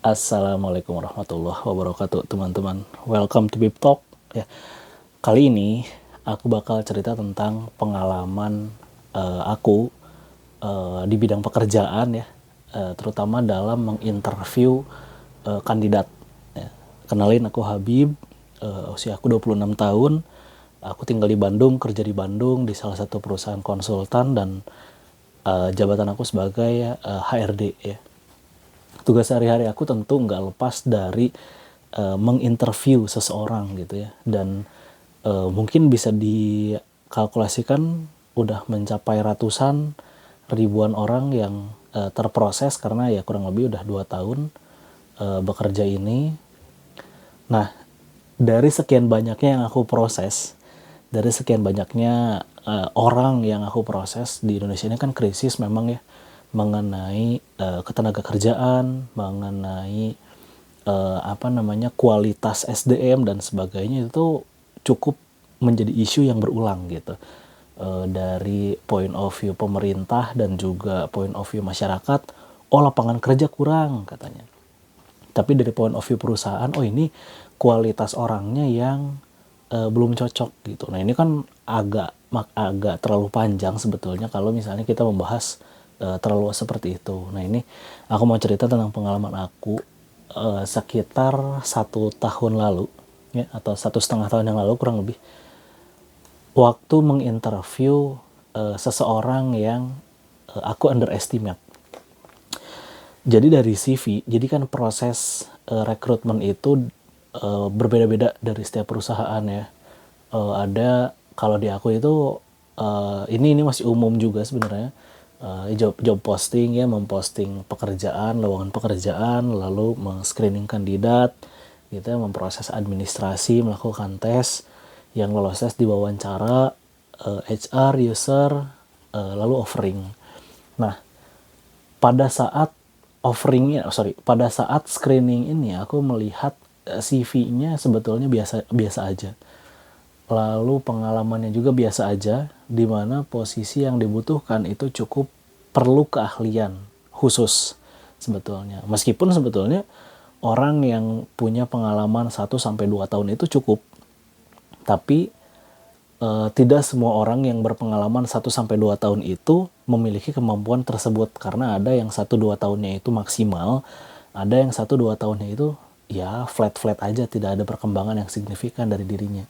Assalamualaikum warahmatullahi wabarakatuh, teman-teman. Welcome to Bip Talk. Ya, kali ini aku bakal cerita tentang pengalaman aku di bidang pekerjaan ya, terutama dalam menginterview kandidat. Ya. Kenalin, aku Habib, usia aku 26 tahun. Aku tinggal di Bandung, kerja di Bandung di salah satu perusahaan konsultan dan jabatan aku sebagai HRD ya. Tugas sehari-hari aku tentu nggak lepas dari menginterview seseorang gitu ya, dan mungkin bisa dikalkulasikan udah mencapai ratusan ribuan orang yang terproses karena ya kurang lebih udah 2 tahun bekerja ini. Nah, dari sekian banyaknya yang aku proses, dari sekian banyaknya orang yang aku proses di Indonesia ini kan krisis memang ya, mengenai ketenaga kerjaan, mengenai kualitas SDM dan sebagainya, itu cukup menjadi isu yang berulang gitu. Dari point of view pemerintah dan juga point of view masyarakat, oh lapangan kerja kurang katanya. Tapi dari point of view perusahaan, oh ini kualitas orangnya yang belum cocok gitu. Nah ini kan agak terlalu panjang sebetulnya kalau misalnya kita membahas terlalu seperti itu. Nah ini aku mau cerita tentang pengalaman aku sekitar 1 tahun lalu ya, atau 1,5 tahun yang lalu kurang lebih, waktu menginterview seseorang yang aku underestimate. Jadi dari CV, jadi kan proses rekrutmen itu berbeda-beda dari setiap perusahaan ya. Ada, kalau di aku itu ini masih umum juga sebenarnya. Job posting ya, memposting pekerjaan, lowongan pekerjaan, lalu men-screening kandidat gitu ya, memproses administrasi, melakukan tes, yang lolos tes diwawancara, HR, user, lalu offering. Nah, pada saat pada saat screening ini aku melihat CV-nya sebetulnya biasa biasa aja. Lalu pengalamannya juga biasa aja, di mana posisi yang dibutuhkan itu cukup perlu keahlian khusus sebetulnya. Meskipun sebetulnya orang yang punya pengalaman 1 sampai 2 tahun itu cukup, tapi tidak semua orang yang berpengalaman 1 sampai 2 tahun itu memiliki kemampuan tersebut, karena ada yang 1-2 tahunnya itu maksimal, ada yang 1-2 tahunnya itu ya flat-flat aja, tidak ada perkembangan yang signifikan dari dirinya.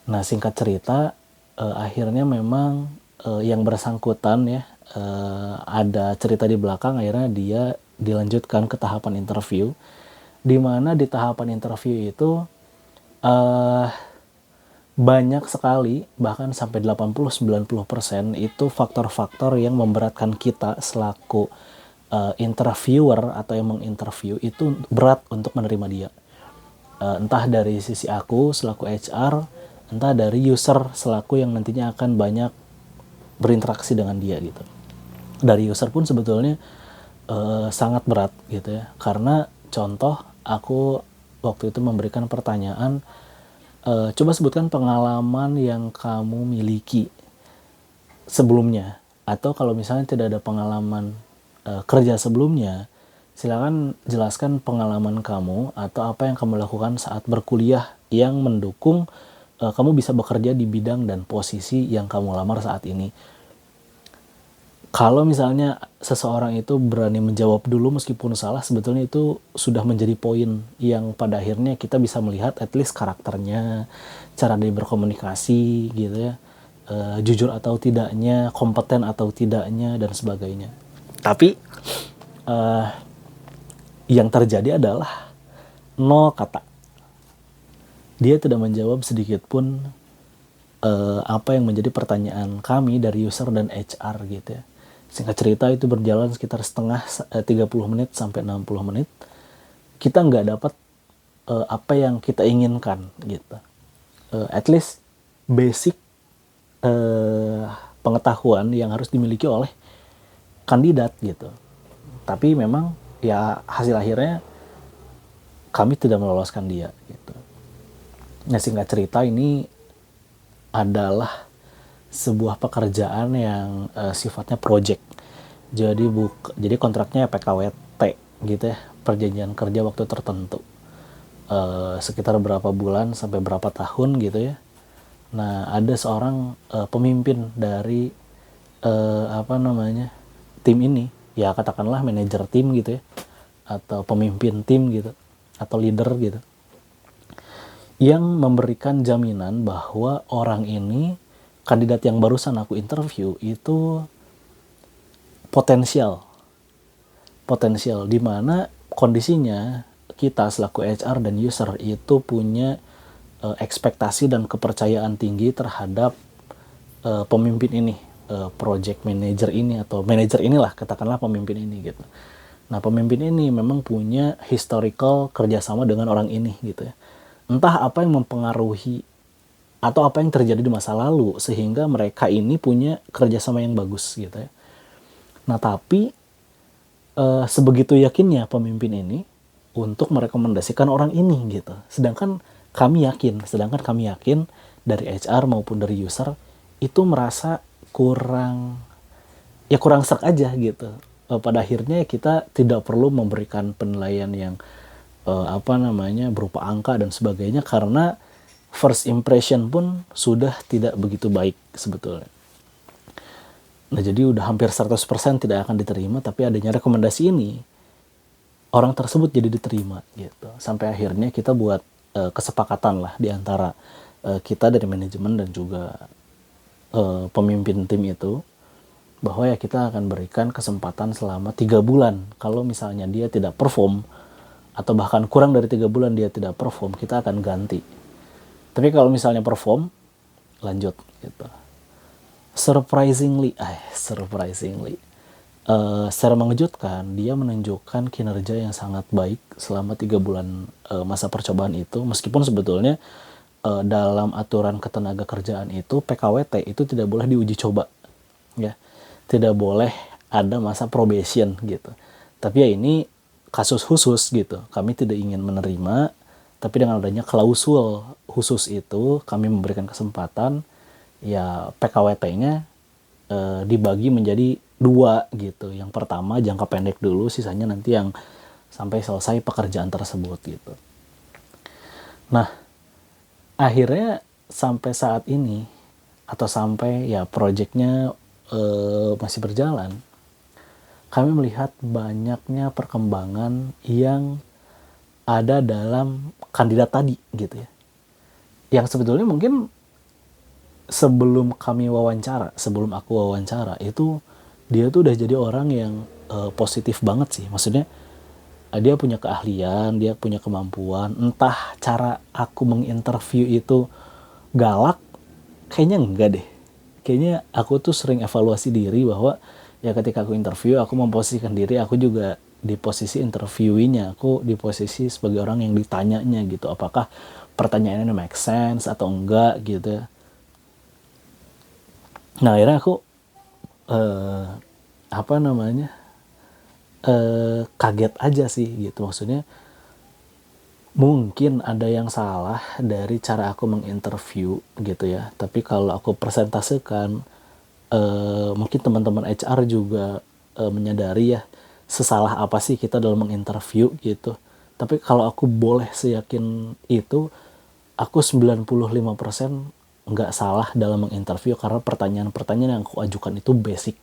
Nah singkat cerita, akhirnya memang yang bersangkutan ya, ada cerita di belakang, akhirnya dia dilanjutkan ke tahapan interview, di mana di tahapan interview itu uh, banyak sekali, bahkan sampai 80-90% itu faktor-faktor yang memberatkan kita selaku interviewer atau yang menginterview itu berat untuk menerima dia. Entah dari sisi aku selaku HR, entah dari user selaku yang nantinya akan banyak berinteraksi dengan dia gitu. Dari user pun sebetulnya sangat berat gitu ya, karena contoh aku waktu itu memberikan pertanyaan, coba sebutkan pengalaman yang kamu miliki sebelumnya, atau kalau misalnya tidak ada pengalaman kerja sebelumnya, silakan jelaskan pengalaman kamu atau apa yang kamu lakukan saat berkuliah yang mendukung kamu bisa bekerja di bidang dan posisi yang kamu lamar saat ini. Kalau misalnya seseorang itu berani menjawab dulu meskipun salah, sebetulnya itu sudah menjadi poin yang pada akhirnya kita bisa melihat at least karakternya, cara dia berkomunikasi gitu ya, jujur atau tidaknya, kompeten atau tidaknya, dan sebagainya. Tapi yang terjadi adalah 0 kata. Dia tidak menjawab sedikit pun apa yang menjadi pertanyaan kami dari user dan HR gitu ya. Singkat cerita itu berjalan sekitar 30 menit sampai 60 menit. Kita nggak dapat apa yang kita inginkan gitu. At least basic pengetahuan yang harus dimiliki oleh kandidat gitu. Tapi memang ya hasil akhirnya kami tidak meloloskan dia gitu. Nah singkat cerita, ini adalah sebuah pekerjaan yang sifatnya project. Jadi kontraknya PKWT gitu ya, perjanjian kerja waktu tertentu, sekitar berapa bulan sampai berapa tahun gitu ya. Nah, ada seorang pemimpin dari tim ini, ya katakanlah manajer tim gitu ya, atau pemimpin tim gitu, atau leader gitu, yang memberikan jaminan bahwa orang ini, kandidat yang barusan aku interview itu potensial, di mana kondisinya kita selaku HR dan user itu punya ekspektasi dan kepercayaan tinggi terhadap pemimpin ini, project manager ini, atau manajer inilah, katakanlah pemimpin ini gitu. Nah, pemimpin ini memang punya historical kerjasama dengan orang ini gitu ya. Entah apa yang mempengaruhi atau apa yang terjadi di masa lalu sehingga mereka ini punya kerjasama yang bagus gitu ya. Nah, tapi sebegitu yakinnya pemimpin ini untuk merekomendasikan orang ini gitu. Sedangkan kami yakin dari HR maupun dari user itu merasa kurang serak aja gitu. Pada akhirnya kita tidak perlu memberikan penilaian yang berupa angka dan sebagainya, karena first impression pun sudah tidak begitu baik sebetulnya. Nah, jadi udah hampir 100% tidak akan diterima, tapi adanya rekomendasi ini, orang tersebut jadi diterima gitu. Sampai akhirnya kita buat kesepakatan lah di antara kita dari manajemen dan juga pemimpin tim itu, bahwa ya kita akan berikan kesempatan selama 3 bulan. Kalau misalnya dia tidak perform, atau bahkan kurang dari 3 bulan dia tidak perform, kita akan ganti. Tapi kalau misalnya perform, lanjut gitu. Surprisingly, secara mengejutkan, dia menunjukkan kinerja yang sangat baik selama 3 bulan masa percobaan itu, meskipun sebetulnya dalam aturan ketenaga kerjaan itu, PKWT itu tidak boleh diuji coba, ya, tidak boleh ada masa probation gitu. Tapi ya ini kasus khusus gitu, kami tidak ingin menerima, tapi dengan adanya klausul khusus itu, kami memberikan kesempatan, ya PKWT-nya dibagi menjadi 2 gitu. Yang pertama jangka pendek dulu, sisanya nanti yang sampai selesai pekerjaan tersebut gitu. Nah, akhirnya sampai saat ini, atau sampai ya proyeknya masih berjalan, kami melihat banyaknya perkembangan yang ada dalam kandidat tadi gitu ya. Yang sebetulnya mungkin sebelum aku wawancara itu, dia tuh udah jadi orang yang positif banget sih. Maksudnya dia punya keahlian, dia punya kemampuan. Entah cara aku menginterview itu galak, kayaknya enggak deh. Kayaknya aku tuh sering evaluasi diri bahwa ya ketika aku interview, aku memposisikan diri, aku juga di posisi interviewinya, aku di posisi sebagai orang yang ditanyanya gitu. Apakah pertanyaannya make sense atau enggak gitu. Nah, akhirnya aku kaget aja sih gitu. Maksudnya mungkin ada yang salah dari cara aku menginterview gitu ya, tapi kalau aku presentasekan, mungkin teman-teman HR juga menyadari ya, sesalah apa sih kita dalam menginterview gitu. Tapi kalau aku boleh seyakin itu, aku 95% nggak salah dalam menginterview, karena pertanyaan-pertanyaan yang aku ajukan itu basic,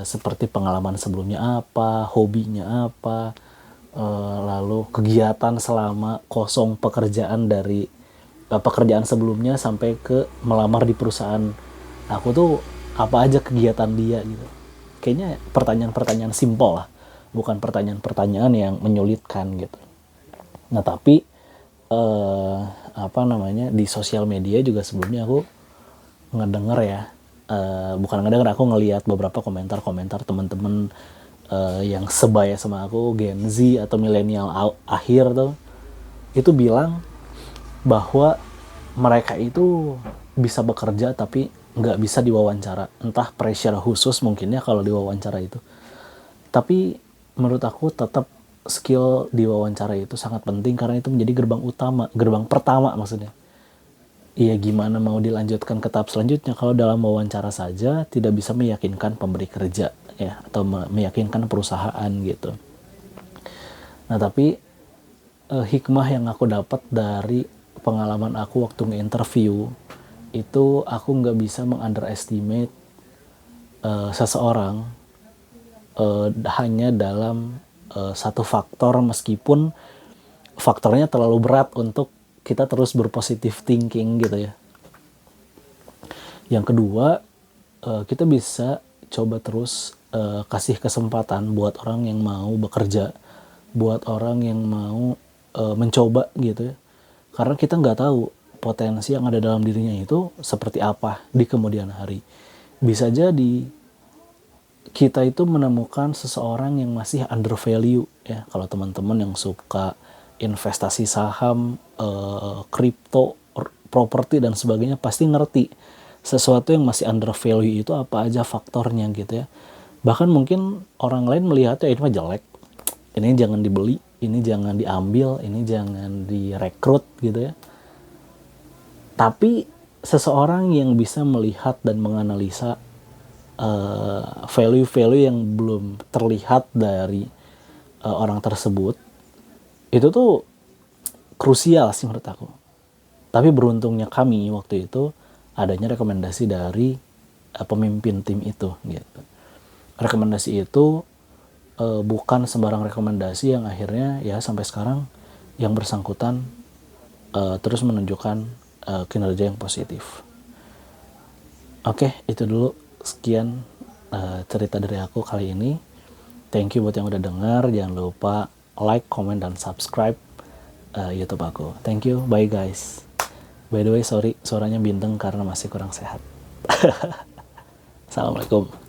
seperti pengalaman sebelumnya apa, hobinya apa, lalu kegiatan selama kosong pekerjaan dari pekerjaan sebelumnya sampai ke melamar di perusahaan aku tuh apa aja kegiatan dia gitu. Kayaknya pertanyaan-pertanyaan simpel lah, bukan pertanyaan-pertanyaan yang menyulitkan gitu. Nah, tapi di sosial media juga sebelumnya aku ngedenger ya, bukan ngedenger, aku ngelihat beberapa komentar-komentar teman-teman yang sebaya sama aku, Gen Z atau milenial akhir tuh, itu bilang bahwa mereka itu bisa bekerja tapi nggak bisa diwawancara. Entah pressure khusus mungkin ya kalau diwawancara itu. Tapi menurut aku tetap skill di wawancara itu sangat penting, karena itu menjadi gerbang pertama maksudnya. Iya, gimana mau dilanjutkan ke tahap selanjutnya kalau dalam wawancara saja tidak bisa meyakinkan pemberi kerja ya, atau meyakinkan perusahaan gitu. Nah tapi hikmah yang aku dapat dari pengalaman aku waktu nge-interview itu, aku nggak bisa meng-underestimate seseorang hanya dalam satu faktor, meskipun faktornya terlalu berat untuk kita terus berpositif thinking gitu ya. Yang kedua, kita bisa coba terus kasih kesempatan buat orang yang mau bekerja, buat orang yang mau mencoba gitu ya. Karena kita nggak tahu potensi yang ada dalam dirinya itu seperti apa di kemudian hari. Bisa jadi kita itu menemukan seseorang yang masih undervalue ya. Kalau teman-teman yang suka investasi saham, kripto, properti dan sebagainya pasti ngerti sesuatu yang masih undervalue itu apa aja faktornya gitu ya. Bahkan mungkin orang lain melihatnya ini mah jelek, ini jangan dibeli, ini jangan diambil, ini jangan direkrut gitu ya. Tapi seseorang yang bisa melihat dan menganalisa value-value yang belum terlihat dari orang tersebut, itu tuh krusial sih menurut aku. Tapi beruntungnya kami waktu itu adanya rekomendasi dari pemimpin tim itu gitu. Rekomendasi itu bukan sembarang rekomendasi yang akhirnya ya sampai sekarang yang bersangkutan terus menunjukkan kinerja yang positif. Oke, itu dulu sekian cerita dari aku kali ini. Thank you buat yang udah denger. Jangan lupa like, comment, dan subscribe YouTube aku. Thank you, bye guys. By the way, sorry suaranya bintang karena masih kurang sehat. Assalamualaikum.